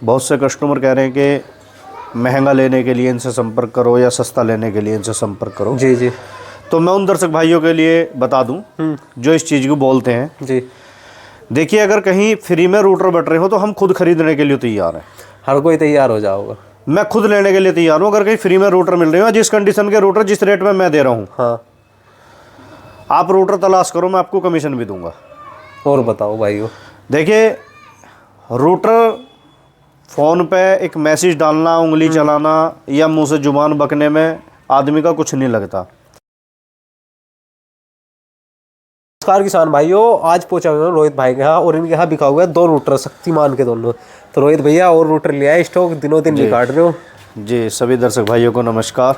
बहुत से कस्टमर कह रहे हैं कि महंगा लेने के लिए इनसे संपर्क करो या सस्ता लेने के लिए इनसे संपर्क करो। जी जी। तो मैं उन दर्शक भाइयों के लिए बता दूं जो इस चीज़ को बोलते हैं। जी। देखिए, अगर कहीं फ्री में रूटर बट रहे हो तो हम खुद खरीदने के लिए तैयार हैं। हर कोई तैयार हो जाओगा। मैं खुद लेने के लिए तैयार हूँ अगर कहीं फ्री में रूटर मिल रहे हो, जिस कंडीशन के रूटर जिस रेट में मैं दे रहा हूँ। हाँ, आप रूटर तलाश करो, मैं आपको कमीशन भी दूंगा। और बताओ भाइयों। देखिए, रूटर फ़ोन पे एक मैसेज डालना, उंगली चलाना या मुंह से जुबान बकने में आदमी का कुछ नहीं लगता। नमस्कार किसान भाइयों, आज पहुंचा हुआ हूं रोहित भाई के यहाँ और इनके यहाँ बिका हुआ है 2 रूटर शक्तिमान के दोनों। तो रोहित भैया और रूटर लिया है, स्टॉक दिनों दिन निकाल रहे हो। जी, सभी दर्शक भाइयों को नमस्कार।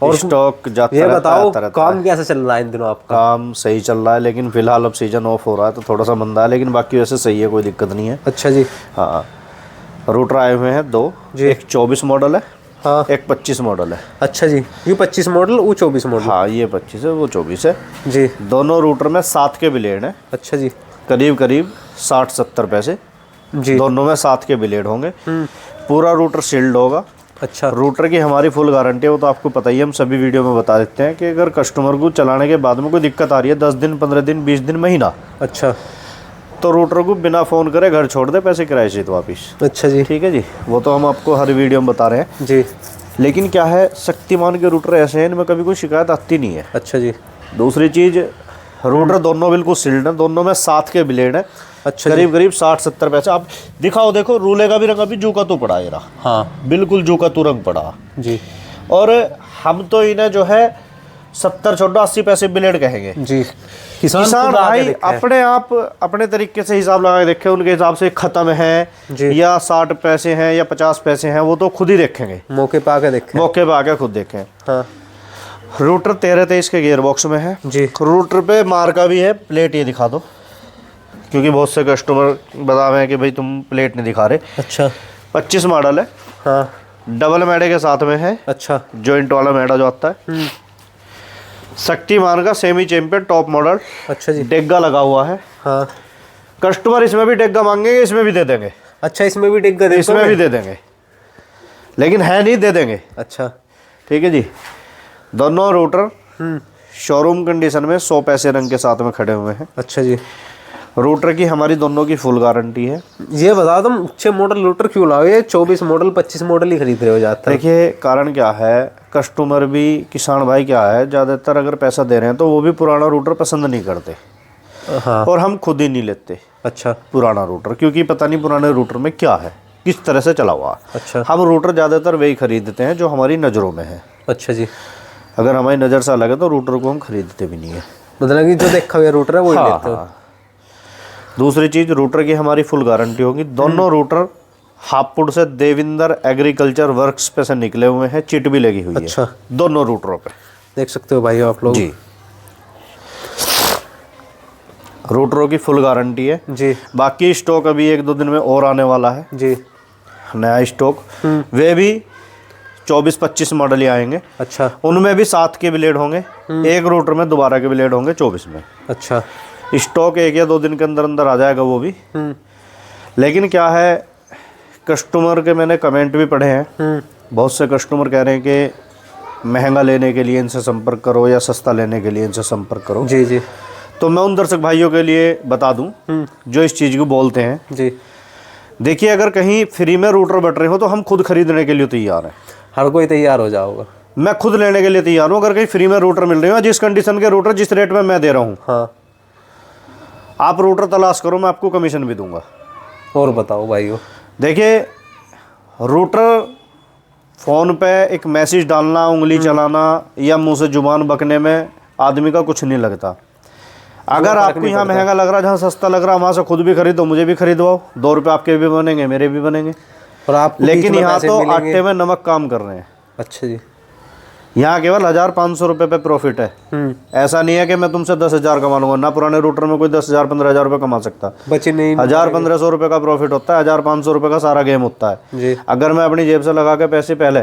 और स्टॉक जाता ये रहता बताओ है। काम कैसे चल रहा है इन दिनों आपका? काम सही चल रहा है, लेकिन फिलहाल अब सीजन ऑफ हो रहा है तो थोड़ा सा मंदा है, लेकिन बाकी वैसे सही है, कोई दिक्कत नहीं है। अच्छा जी। हाँ, रूटर आए हुए हैं 2, एक 24 मॉडल है, हाँ, एक 25 मॉडल है। अच्छा जी, ये 25 मॉडल, वो 24 मॉडल। हाँ, ये 25 है, वो 24 है जी। दोनों रूटर में 7 के ब्लेड हैं। अच्छा जी। करीब करीब 60-70 पैसे जी। दोनों में 7 के ब्लेड होंगे। पूरा रूटर शील्ड होगा। अच्छा। रूटर की हमारी फुल गारंटी है, वो तो आपको पता ही है, हम सभी वीडियो में बता देते हैं कि अगर कस्टमर को चलाने के बाद में कोई दिक्कत आ रही है 10 दिन, 15 दिन, 20 दिन, महीना, अच्छा, तो रूटर को बिना फ़ोन करे घर छोड़ दे, पैसे किराए से तो वापिस। अच्छा जी। ठीक है जी, वो तो हम आपको हर वीडियो में बता रहे हैं जी। लेकिन क्या है, शक्तिमान के रूटर ऐसे हैं, इनमें कभी कोई शिकायत आती नहीं है। अच्छा जी। दूसरी चीज़, रूटर दोनों बिल्कुल सील्ड है, दोनों में 7 के ब्लेड है। अच्छा, करीब करीब 60-70 पैसे। आप दिखाओ, देखो रूले का भी रंग अभी जू का तो पड़ा है, हाँ, बिल्कुल जू का तो रंग पड़ा। जी। और हम तो इन्हें जो है 70 छोड़ो 80 पैसे ब्लेड कहेंगे जी। किसान भाई अपने आप अपने तरीके से हिसाब लगा के देखे, उनके हिसाब से ख़त्म है या 60 पैसे हैं या 50 पैसे हैं, वो तो खुद ही देखेंगे, मौके पे आके देखें। मौके पे आके खुद देखें। हाँ। रूटर 13-23 के गियर बॉक्स में है जी। रूटर पे मार्का भी है, प्लेट ये दिखा दो, क्योंकि बहुत से कस्टमर बता रहे हैं कि भाई तुम प्लेट नहीं दिखा रहे। अच्छा। 25 मॉडल है। हाँ। डबल मैडे के साथ में है। अच्छा। जॉइंट वाला मैडा जो आता है। शक्तिमान का सेमी चैंपियन टॉप मॉडल। अच्छा जी। डेग्गा लगा हुआ है। हाँ। कस्टमर इसमें भी डेग्गा मांगेंगे, इसमें भी दे देंगे। अच्छा, इसमें भी डेग्गा दे, इसमें भी दे देंगे, लेकिन है नहीं, दे देंगे। अच्छा, ठीक है जी। दोनों रूटर शोरूम कंडीशन में 100 पैसे रंग के साथ में खड़े हुए हैं। अच्छा जी। रूटर की हमारी दोनों की फुल गारंटी है। ये बता तुम अच्छे मॉडल रूटर क्यों लाओ? ये 24 मॉडल 25 मॉडल ही खरीद रहे हो ज़्यादातर। देखिए, कारण क्या है, कस्टमर भी, किसान भाई क्या है, ज़्यादातर अगर पैसा दे रहे हैं तो वो भी पुराना रूटर पसंद नहीं करते। हाँ। और हम खुद ही नहीं लेते अच्छा, पुराना रूटर, क्योंकि पता नहीं पुराने रूटर में क्या है, किस तरह से चला हुआ। अच्छा। हम रूटर ज़्यादातर वही खरीदते हैं जो हमारी नज़रों में है। अच्छा जी। अगर हमारी नज़र से अलग है तो रूटर को हम खरीदते भी नहीं है। मतलब कि जो देखा हुआ रूटर है वो ही लेते हो। दूसरी चीज़, रूटर की हमारी फुल गारंटी होगी। दोनों रूटर हापुड़ से देविंदर एग्रीकल्चर वर्क्स पे से निकले हुए हैं, चिट भी लगी हुई है। अच्छा। दोनों रूटरों पे देख सकते हो भाई आप लोग। जी, रूटरों की फुल गारंटी है जी। बाकी स्टॉक अभी 1-2 दिन में और आने वाला है जी। नया स्टॉक। वे भी 24-25 मॉडल ही आएंगे। अच्छा। उनमें भी 7 के ब्लेड होंगे, एक रूटर में दोबारा के ब्लेड होंगे 24 में। अच्छा। स्टॉक 1 या 2 दिन के अंदर अंदर आ जाएगा वो भी। लेकिन क्या है, कस्टमर के मैंने कमेंट भी पढ़े हैं, बहुत से कस्टमर कह रहे हैं कि महंगा लेने के लिए इनसे संपर्क करो या सस्ता लेने के लिए इनसे संपर्क करो। जी जी। तो मैं उन दर्शक भाइयों के लिए बता दूं जो इस चीज़ को बोलते हैं। जी। देखिए, अगर कहीं फ्री में रूटर बट रहे हो तो हम खुद खरीदने के लिए तैयार हैं। हर कोई तैयार हो जाओगा। मैं खुद लेने के लिए तैयार हूँ अगर कहीं फ्री में रूटर मिल रहे हो, जिस कंडीशन के रूटर जिस रेट में मैं दे रहा हूँ। हाँ, आप रूटर तलाश करो, मैं आपको कमीशन भी दूंगा। और बताओ भाइयों। देखिए, रूटर फ़ोन पे एक मैसेज डालना, उंगली चलाना या मुंह से जुबान बकने में आदमी का कुछ नहीं लगता। अगर आपको यहाँ महंगा लग रहा है, जहाँ सस्ता लग रहा है, वहाँ से खुद भी खरीदो, मुझे भी खरीदवाओ। 2 रुपये आपके भी बनेंगे, मेरे भी बनेंगे। और आप लेकिन यहाँ तो आटे में नमक काम कर रहे हैं। अच्छा जी। यहाँ केवल 1500 रुपये पे प्रॉफिट है। ऐसा नहीं है कि मैं तुमसे 10,000 कमा लूँगा ना, पुराने रूटर में कोई 10,000 15,000 रुपये कमा सकता। बचे नहीं, 1500 रुपये का प्रॉफिट होता है, 1500 रुपये का सारा गेम होता है जी। अगर मैं अपनी जेब से लगा के पैसे पहले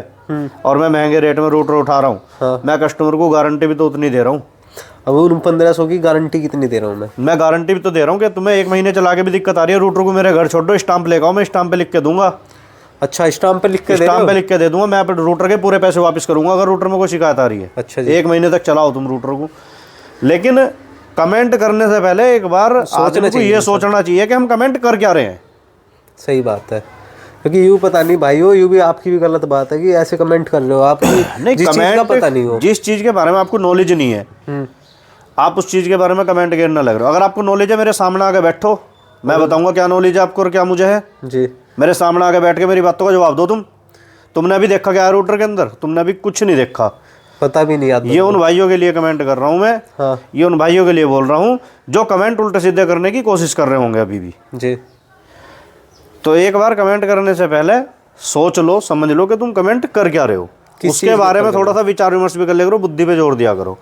और मैं महंगे रेट में रूटर उठा रहा हूँ, मैं कस्टमर को गारंटी भी तो उतनी दे रहा हूँ। अब उन 1500 की गारंटी कितनी दे रहा हूँ मैं गारंटी भी तो दे रहा हूँ कि तुम्हें 1 महीने चला के भी दिक्कत आ रही है, रूटर को मेरे घर छोड़ दो, स्टाम्प लेकर आओ, मैं स्टाम्प पे लिख के दूंगा। अच्छा, स्टाम्प पे लिख के दे रहे स्टाम्प हो? पे लिख के दे दूंगा मैं, रूटर के पूरे पैसे वापस करूंगा अगर रूटर में कोई शिकायत आ रही है। अच्छा जी। 1 महीने तक चलाओ तुम रूटर को। लेकिन कमेंट करने से पहले एक बार आदमी को ये सोचना चाहिए कि हम कमेंट कर क्या रहे हैं। सही बात है, क्योंकि यूँ पता नहीं भाई हो, यूँ भी आपकी भी गलत बात है कि ऐसे कमेंट कर रहे हो आप नहीं, जिस चीज़ का पता नहीं हो, जिस चीज़ के बारे में आपको नॉलेज नहीं है आप उस चीज़ के बारे में कमेंट करने लग रहे हो। अगर आपको नॉलेज है मेरे सामने आके बैठो, मैं बताऊंगा क्या नॉलेज है आपको और क्या मुझे है जी। मेरे सामने आके बैठ के मेरी बातों का जवाब दो। तुमने अभी देखा क्या है रूटर के अंदर? तुमने अभी कुछ नहीं देखा, पता भी नहीं आता। ये उन भाइयों के लिए कमेंट कर रहा हूँ मैं। हाँ। ये उन भाइयों के लिए बोल रहा हूँ जो कमेंट उल्टे सीधे करने की कोशिश कर रहे होंगे अभी भी जी। तो एक बार कमेंट करने से पहले सोच लो, समझ लो कि तुम कमेंट कर क्या रहे हो, उसके बारे में थोड़ा सा विचार विमर्श भी कर लिया करो, बुद्धि पे जोर दिया करो।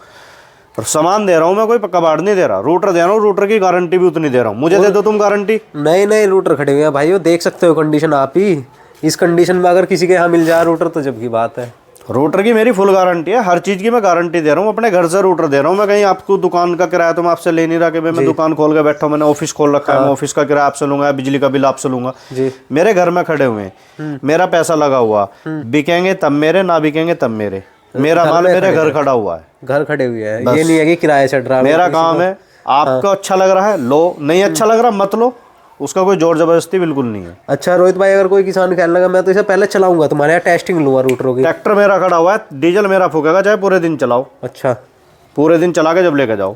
और सामान दे रहा हूँ मैं, कोई कबाड़ नहीं दे रहा, रूटर दे रहा हूँ, रूटर की गारंटी भी उतनी दे रहा हूँ, मुझे दे दो तुम गारंटी। नए नए रूटर खड़े हुए हैं भाई, वो देख सकते हो कंडीशन आप ही। इस कंडीशन में अगर किसी के यहाँ मिल जाए रूटर तो जब की बात है। रूटर की मेरी फुल गारंटी है, हर चीज़ की मैं गारंटी दे रहा हूँ, अपने घर से रूटर दे रहा हूँ मैं। कहीं आपको दुकान का किराया तो मैं आपसे ले नहीं रहा कि मैं दुकान खोल के बैठा हूँ, मैंने ऑफिस खोल रखा है, मैं ऑफिस का किराया आपसे लूंगा, बिजली का बिल आपसे लूंगा जी। मेरे घर में खड़े हुए हैं, मेरा पैसा लगा हुआ, बिकेंगे तब मेरे, ना बिकेंगे तब मेरे, मेरा माल मेरे घर खड़ा हुआ है, घर खड़े हुए हैं, ये नहीं है कि किराए से ड्राइवर। मेरा काम है। आपको अच्छा लग रहा है लो, नहीं अच्छा लग रहा मत लो, उसका कोई जोर जबरदस्ती बिल्कुल नहीं है। अच्छा रोहित भाई, अगर कोई किसान कहने लगा मैं तो इसे पहले चलाऊंगा, तुम्हारे यहाँ टेस्टिंग लूंगा रूटरों की। ट्रैक्टर मेरा खड़ा हुआ है, डीजल मेरा फूकेगा, चाहे पूरे दिन चलाओ। अच्छा, पूरे दिन चला के जब लेके जाओ।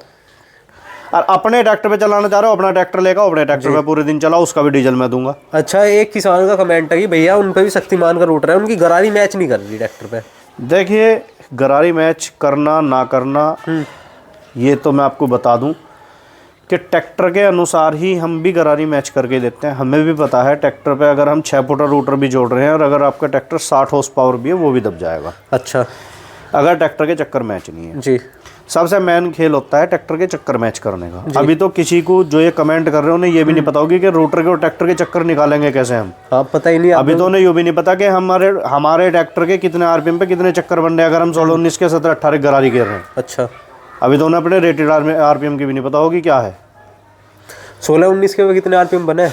और अपने ट्रैक्टर पे चलाना चाह रहे हो, अपना ट्रैक्टर लेकर अपने ट्रैक्टर पे पूरे दिन चलाओ, उसका भी डीजल मैं दूंगा। अच्छा, एक किसान का कमेंट है कि भैया उन पे भी शक्तिमान का रूटर है, उनकी गरारी मैच नहीं कर रही ट्रैक्टर पे। देखिए, गरारी मैच करना ना करना ये तो मैं आपको बता दूं कि ट्रैक्टर के अनुसार ही हम भी गरारी मैच करके देते हैं। हमें भी पता है ट्रैक्टर पे अगर हम 6 फुटा रूटर भी जोड़ रहे हैं और अगर आपका ट्रैक्टर 60 हॉर्स पावर भी है वो भी दब जाएगा। अच्छा, अगर ट्रैक्टर के चक्कर मैच नहीं है। जी। सबसे मेन खेल होता है ट्रैक्टर के चक्कर मैच करने का। अभी तो किसी को जो ये कमेंट कर रहे हो उन्हें ये भी नहीं पता होगी कि रूटर के और ट्रैक्टर के चक्कर निकालेंगे कैसे हम। हाँ, पता ही नहीं। अभी तो उन्हें ये भी नहीं पता कि हमारे ट्रैक्टर के कितने आरपीएम पे कितने चक्कर बन रहे हैं अगर हम 16, 19 के 17, 18 गरारी गिर रहे हैं। अच्छा, अभी तो उन्हें अपने रेटेड आरपीएम की भी नहीं पता होगी क्या है। 16-19 के कितने आरपीएम बने?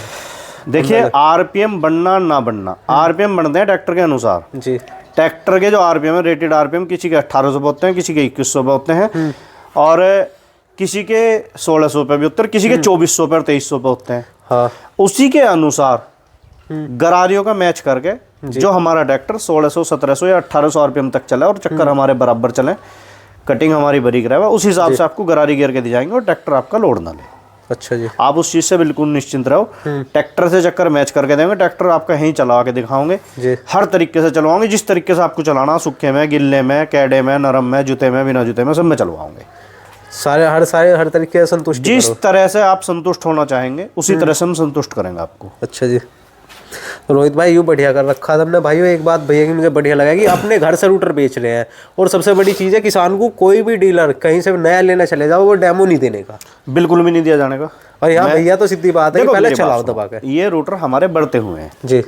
देखिए, आरपीएम बनना ना बनना, आरपीएम बनते हैं ट्रैक्टर के अनुसार जी। ट्रैक्टर के जो आरपीएम है, रेटेड आरपीएम किसी के 1800 पे होते हैं, किसी के 2100 पे होते हैं और किसी के 1600 पे भी होते हैं, किसी के 2400 पे और 2300 पे होते हैं। हाँ, उसी के अनुसार गरारियों का मैच करके जो हमारा ट्रैक्टर 1600, 1700 या 1800 आरपीएम तक चला और चक्कर हमारे बराबर चले, कटिंग हमारी बारीक रहे, उस हिसाब से आपको गरारी गिर के दी जाएंगे और ट्रैक्टर आपका लोड ना ले। अच्छा जी। आप उस चीज़ से बिल्कुल निश्चिंत रहो। ट्रैक्टर से चक्कर मैच करके देंगे, ट्रैक्टर आपका यहीं चला के दिखाओंगे, हर तरीके से चलवाओगे, जिस तरीके से आपको चलाना, सूखे में, गिल्ले में, कैडे में, नरम में, जूते में, बिना जूते में, सब में चलवाओगे। हर तरीके से संतुष्ट, जिस तरह से आप संतुष्ट होना चाहेंगे उसी तरह से हम संतुष्ट करेंगे आपको। अच्छा जी। तो रोहित भाई यूँ बढ़िया कर रखा था हमने भाइयों। एक बात भैया की मुझे बढ़िया लगा कि अपने घर से रूटर बेच रहे हैं, और सबसे बड़ी चीज़ है किसान को कोई भी डीलर कहीं से नया लेना चले जाओ वो डेमो नहीं देने का, बिल्कुल भी नहीं दिया जाने का। और यहाँ भैया तो सीधी बात है कि पहले चलाओ दबा के। ये रूटर हमारे बढ़ते हुए हैं जी।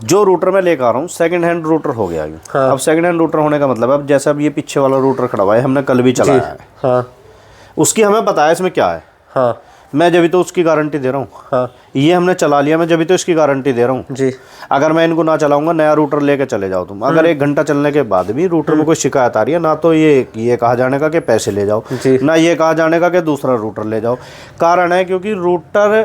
जो रूटर मैं लेकर आ रहा हूँ सेकंड हैंड रूटर हो गया। हाँ। अब सेकंड हैंड रूटर होने का मतलब है, अब जैसे अब ये पीछे वाला रूटर खड़ा हुआ है, हमने कल भी चलाया है। हाँ। उसकी हमें पता है इसमें क्या है। हाँ। मैं जब तो उसकी गारंटी दे रहा हूँ। हाँ। ये हमने चला लिया, मैं जब तो इसकी गारंटी दे रहा हूँ जी। अगर मैं इनको ना चलाऊंगा, नया रूटर लेके चले जाओ तुम, अगर 1 घंटा चलने के बाद भी रूटर में कोई शिकायत आ रही है, ना तो ये कहा जाने का कि पैसे ले जाओ, ना ये कहा जाने का कि दूसरा रूटर ले जाओ। कारण है क्योंकि रूटर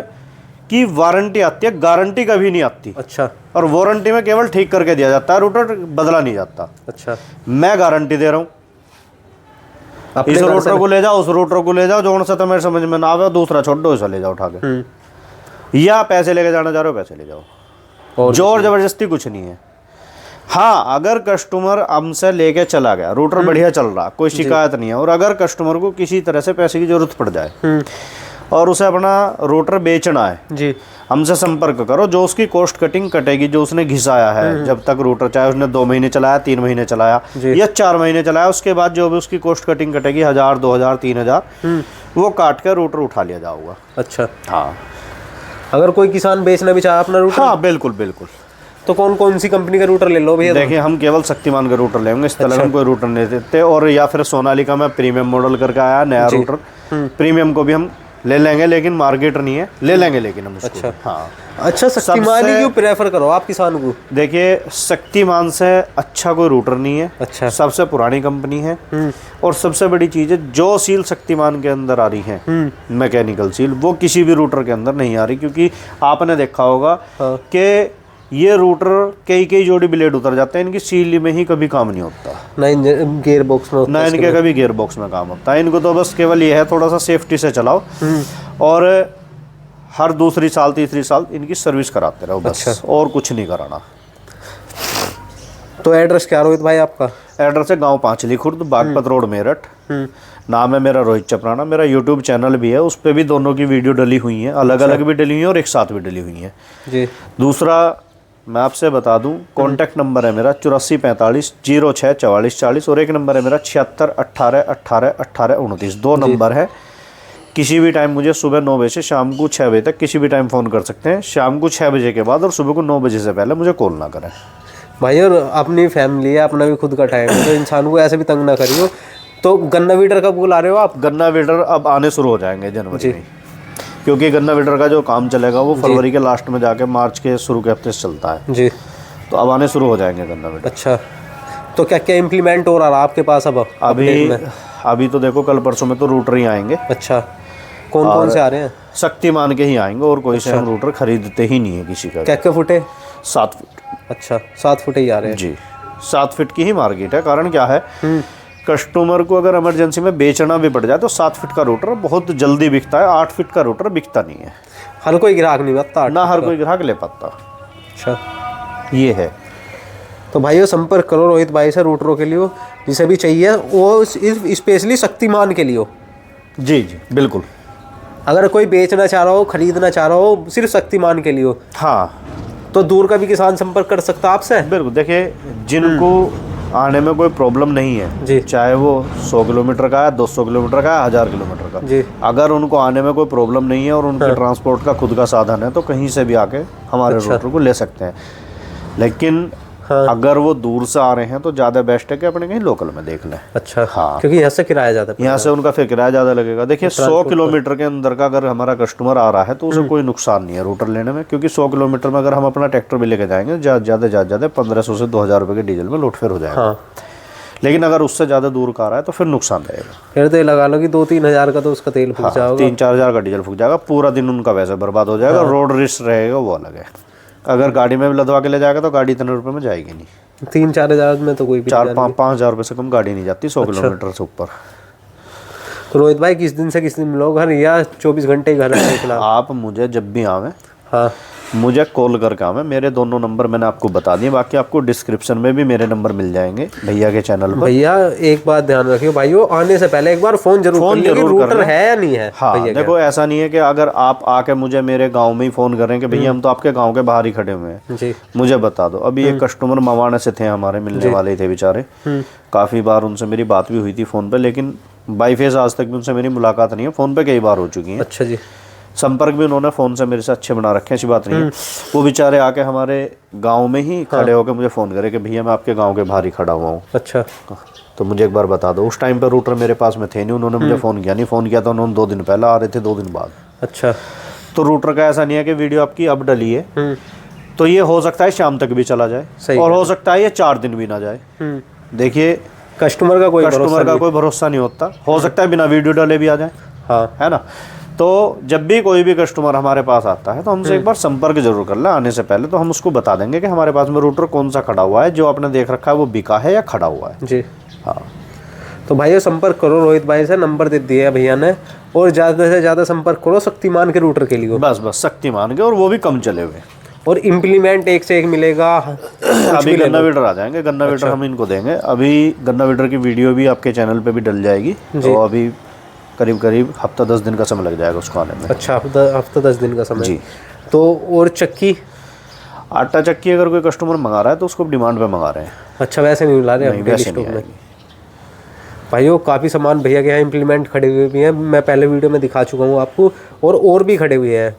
की वारंटी आती है, गारंटी कभी नहीं आती। अच्छा। और वारंटी में केवल ठीक करके दिया जाता है, रूटर बदला नहीं जाता। अच्छा। मैं गारंटी दे रहा हूँ, इस रूटर को ले जाओ, उस रूटर को ले जाओ, जो सा तुम्हें समझ में ना आवे दूसरा छोड़ दो, इसे ले जाओ उठा के, या पैसे लेके जाना चाह रहे हो पैसे ले जाओ, और जोर जबरदस्ती कुछ नहीं है। हाँ, अगर कस्टमर हमसे लेके चला गया, रूटर बढ़िया चल रहा, कोई शिकायत नहीं है, और अगर कस्टमर को किसी तरह से पैसे की जरूरत पड़ जाए और उसे अपना रूटर बेचना है जी, हमसे संपर्क करो, जो उसकी कॉस्ट कटिंग कटेगी, जो उसने घिसाया है जब तक रूटर, चाहे उसने 2 महीने चलाया, 3 महीने चलाया या 4 महीने चलाया, उसके बाद जो भी उसकी कॉस्ट कटिंग कटेगी 1000, 2000, 3000 वो काट कर रूटर उठा लिया जाऊगा। अच्छा। हाँ, अगर कोई किसान बेचना भी चाहे अपना रूटर? हाँ, बिल्कुल बिल्कुल। तो कौन कौन सी कंपनी का रूटर ले लो भैया? देखिए हम केवल शक्तिमान का रूटर लेंगे, इस तरह हम कोई रूटर नहीं देते। और या फिर सोनालिका में प्रीमियम मॉडल करके आया नया रूटर, प्रीमियम को भी हम ले लेंगे, लेकिन मार्केट नहीं है, ले लेंगे लेकिन हम उसको। अच्छा हाँ। अच्छा, शक्तिमान ही क्यों प्रेफर करो आप किसान को? देखिए शक्तिमान से अच्छा कोई रूटर नहीं है। अच्छा। सबसे पुरानी कंपनी है और सबसे बड़ी चीज़ है जो सील शक्तिमान के अंदर आ रही है मैकेनिकल सील, वो किसी भी रूटर के अंदर नहीं आ रही। क्योंकि आपने देखा होगा कि ये रूटर कई जोड़ी ब्लेड उतर जाते हैं, इनकी सील में ही कभी काम नहीं होता, ना गियर बॉक्स में ना इनके कभी गियर बॉक्स में काम होता है। इनको तो बस केवल ये है थोड़ा सा सेफ्टी से चलाओ और हर दूसरी साल तीसरी साल इनकी सर्विस कराते रहो बस। अच्छा। और कुछ नहीं कराना। तो एड्रेस क्या रोहित भाई आपका? एड्रेस है गांव पांचली खुर्द, बागपत रोड, मेरठ। नाम है मेरा रोहित चपराना। मेरा यूट्यूब चैनल भी है, उस पर भी दोनों की वीडियो डली हुई हैं, अलग अलग भी डली हुई हैं और एक साथ भी डली हुई हैं जी। दूसरा मैं आपसे बता दूं, कॉन्टैक्ट नंबर है मेरा 8445 06 44 40 और एक नंबर है मेरा 76 18 18 18 29। 2 नंबर है। किसी भी टाइम मुझे सुबह 9 बजे से शाम को 6 बजे तक किसी भी टाइम फ़ोन कर सकते हैं। शाम को 6 बजे के बाद और सुबह को 9 बजे से पहले मुझे कॉल ना करें भाई। और अपनी फैमिली है, अपना भी खुद का टाइम है, तो इंसान को ऐसे भी तंग ना करियो। तो गन्ना वीडर कब बुला रहे हो आप? गन्ना वीडर अब आने शुरू हो जाएंगे जनवरी में, क्योंकि गन्ना वीडर का जो काम चलेगा वो फरवरी के लास्ट में जाके मार्च के शुरू के हफ्ते से चलता है जी। तो अब आने शुरू हो जाएंगे गन्ना वीडर। अच्छा, तो क्या क्या इम्प्लीमेंट हो रहा है आपके पास अब? अभी तो देखो कल परसों में तो रूटर ही आएंगे। अच्छा, कौन कौन से आ रहे हैं? शक्तिमान के ही आएंगे और कोई से हम रूटर खरीदते ही नहीं है किसी का। क्या फुटे? 7 फुट। अच्छा, 7 फुट ही आ रहे हैं जी। 7 फीट की ही मार्केट है। कारण क्या है, कस्टमर को अगर इमरजेंसी में बेचना भी पड़ जाए तो 7 फीट का रूटर बहुत जल्दी बिकता है, 8 फीट का रूटर बिकता नहीं है। हर कोई ग्राहक नहीं पाता ना, हर कोई ग्राहक ले पाता। अच्छा, ये है। तो भाइयों संपर्क करो रोहित भाई से रूटरों के लिए, जिसे भी चाहिए वो स्पेशली शक्तिमान के लिए। जी जी बिल्कुल। अगर कोई बेचना चाह रहा हो, खरीदना चाह रहा हो, सिर्फ शक्तिमान के लिए। हाँ, तो दूर का भी किसान संपर्क कर सकता है आपसे? बिल्कुल। देखिए जिनको आने में कोई प्रॉब्लम नहीं है जी, चाहे वो 100 किलोमीटर का है, 200 किलोमीटर का है, 1000 किलोमीटर का जी, अगर उनको आने में कोई प्रॉब्लम नहीं है और उनके ट्रांसपोर्ट का खुद का साधन है तो कहीं से भी आके हमारे रूटर को ले सकते हैं। लेकिन अगर वो दूर से आ रहे हैं तो ज़्यादा बेस्ट है कि अपने कहीं लोकल में देख लें। अच्छा। हाँ, क्योंकि यहाँ से किराया ज़्यादा, यहाँ से उनका फिर किराया ज़्यादा लगेगा। देखिए 100 किलोमीटर के अंदर का अगर हमारा कस्टमर आ रहा है तो उसे कोई नुकसान नहीं है रूटर लेने में, क्योंकि 100 किलोमीटर में अगर हम अपना ट्रैक्टर भी लेके जाएंगे ज़्यादा 1500 से 2000 रुपये के डीजल में लोड फेर हो जाएगा। लेकिन अगर उससे ज़्यादा दूर का आ रहा है तो फिर नुकसान रहेगा। फिर तो लगा लो कि 2-3 हज़ार का तो उसका तेल फूक जाएगा। 3-4 हज़ार का डीजल फूक जाएगा, पूरा दिन उनका वैसे बर्बाद हो जाएगा। रोड रिस्क रहेगा वो अलग है। अगर गाड़ी में भी लदवा के ले जाएगा तो गाड़ी इतने रुपये में जाएगी नहीं। 3-4 हज़ार में तो कोई 4-5 हज़ार रुपये से कम गाड़ी नहीं जाती 100 किलोमीटर से ऊपर। तो रोहित भाई किस दिन से किस दिन मिलोगे घर, या 24 घंटे घर है? आप मुझे जब भी आवें, हाँ, मुझे कॉल करके आवें। मेरे दोनों नंबर मैंने आपको बता दिए, बाकी आपको डिस्क्रिप्शन में भी मेरे नंबर मिल जाएंगे भैया के चैनल पर। भैया एक बात ध्यान रखियो भाइयों, आने से पहले एक बार फ़ोन जरूर रूटर है या नहीं है। हाँ, देखो ऐसा नहीं है कि अगर आप आके मुझे मेरे गांव में ही फ़ोन करें कि भैया हम तो आपके गांव के बाहर ही खड़े हुए हैं जी, मुझे बता दो। अभी एक कस्टमर मवाना से थे, हमारे मिलने वाले थे बेचारे, काफ़ी बार उनसे मेरी बात भी हुई थी फ़ोन पर, लेकिन बाई फेस आज तक भी उनसे मेरी मुलाकात नहीं है। फ़ोन पर कई बार हो चुकी है। अच्छा जी। संपर्क भी उन्होंने फ़ोन से मेरे से अच्छे बना रखे हैं, ऐसी बात नहीं है। वो बेचारे आके हमारे गांव में ही खड़े होकर मुझे फ़ोन करे कि भैया मैं आपके गांव के बाहर ही खड़ा हुआ हूँ। अच्छा, तो मुझे एक बार बता दो। उस टाइम पर रूटर मेरे पास में थे नहीं, उन्होंने मुझे फ़ोन किया नहीं। फ़ोन किया तो उन्होंने 2 दिन पहले आ रहे थे, 2 दिन बाद। अच्छा, तो रूटर का ऐसा नहीं है कि वीडियो आपकी अब डली है तो ये हो सकता है शाम तक भी चला जाए और हो सकता है ये 4 दिन भी ना जाए। देखिए कस्टमर का कोई भरोसा नहीं होता, हो सकता है बिना वीडियो डाले भी आ जाए। हाँ, है ना। तो जब भी कोई भी कस्टमर हमारे पास आता है तो हमसे एक बार संपर्क जरूर कर ले आने से पहले, तो हम उसको बता देंगे कि हमारे पास में रूटर कौन सा खड़ा हुआ है, जो आपने देख रखा है वो बिका है या खड़ा हुआ है जी। हाँ, तो भाइयों संपर्क करो रोहित भाई से, नंबर दे दिया है भैया ने, और ज़्यादा से ज़्यादा संपर्क करो शक्तिमान के रूटर के लिए। बस शक्तिमान के, और वो भी कम चले हुए, और इम्प्लीमेंट एक से एक मिलेगा। अभी गन्ना वीडर आ जाएंगे, गन्ना वीडर हम इनको देंगे। अभी गन्ना वीडर की वीडियो भी आपके चैनल पे भी डल जाएगी, तो अभी करीब हफ्ता 10 दिन का समय लग जाएगा उसको आने में। अच्छा, हफ्ता 10 दिन का समय जी। तो और चक्की, आटा चक्की अगर कोई कस्टमर मंगा रहा है तो उसको डिमांड पे मंगा रहे हैं। अच्छा, वैसे नहीं ला रहे हैं भाइयों। काफ़ी सामान भैया के यहाँ इम्प्लीमेंट खड़े हुए भी हैं, मैं पहले वीडियो में दिखा चुका हूँ आपको, और भी खड़े हुए हैं।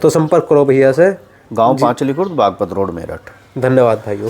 तो संपर्क करो भैया से, गांव पांचली खुर्द, बागपत रोड, मेरठ। धन्यवाद भाइयों।